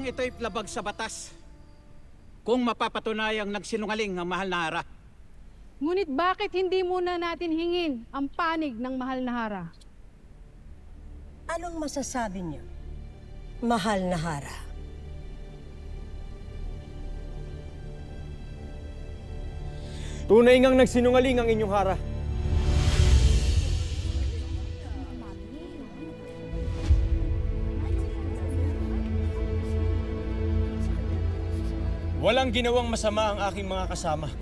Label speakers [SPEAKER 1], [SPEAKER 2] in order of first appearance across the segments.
[SPEAKER 1] namang ito'y labag sa batas kung mapapatunayang nagsinungaling ang mahal na Hara.
[SPEAKER 2] Ngunit bakit hindi muna natin hingin ang panig ng mahal na Hara?
[SPEAKER 3] Anong masasabi niyo, mahal na Hara?
[SPEAKER 4] Tunay ngang nagsinungaling ang inyong Hara. Walang ginawang masama ang aking mga kasama.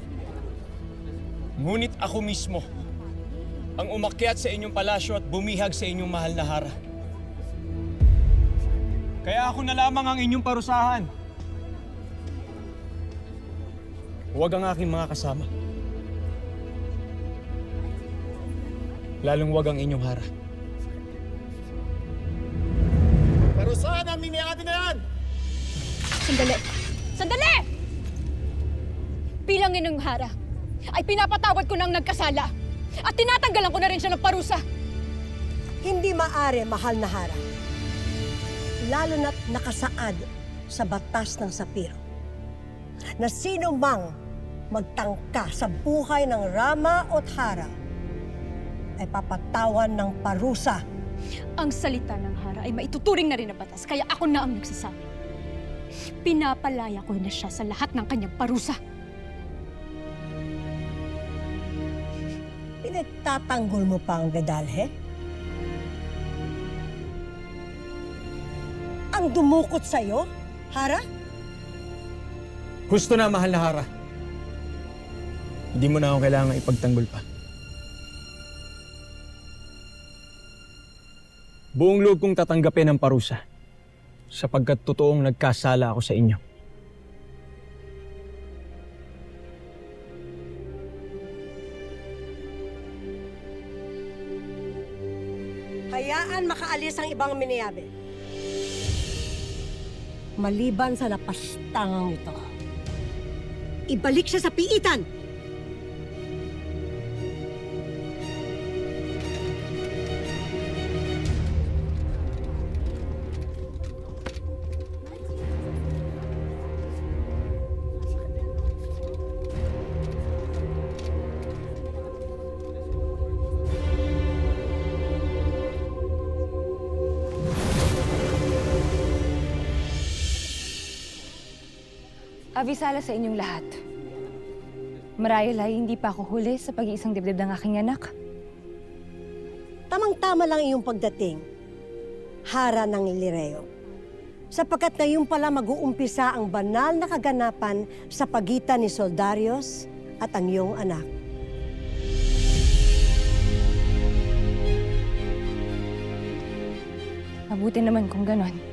[SPEAKER 4] Ngunit ako mismo ang umakyat sa inyong palasyo at bumihag sa inyong mahal na Hara. Kaya ako na lamang ang inyong parusahan. Huwag ang aking mga kasama. Lalong huwag ang inyong Hara.
[SPEAKER 5] Parusahan ang niniyati na yan!
[SPEAKER 6] Sandali! Sandali! Bilang inyong Hara, ay pinapatawad ko ng nagkasala at tinatanggalan ko na rin siya ng parusa.
[SPEAKER 3] Hindi maaari, mahal na Hara. Lalo na't nakasaad sa batas ng Sapiro na sino mang magtangka sa buhay ng Rama o Hara ay papatawan ng parusa.
[SPEAKER 6] Ang salita ng Hara ay maituturing na rin na batas, kaya ako na ang nagsasabi. Pinapalaya ko na siya sa lahat ng kanyang parusa.
[SPEAKER 3] Pinagtatanggol mo pa ang Gadalhe? Ang dumukot sa'yo, Hara?
[SPEAKER 4] Gusto na, mahal na Hara. Hindi mo na ako kailangan ipagtanggol pa. Buong loob kong tatanggapin ang parusa sapagkat totoong nagkasala ako sa inyo.
[SPEAKER 3] Hayaan makaalis ang ibang miniyabe. Maliban sa napastangang ito, ibalik siya sa piitan!
[SPEAKER 7] Abisala sa inyong lahat. Marahil ay hindi pa ako huli sa pag-iisang dibdib ng aking anak.
[SPEAKER 3] Tamang-tama lang iyong pagdating, Hara ng Lireo. Sapagkat ngayon pala mag-uumpisa ang banal na kaganapan sa pagitan ni Soldarios at ang iyong anak.
[SPEAKER 7] Mabuti naman kung ganon.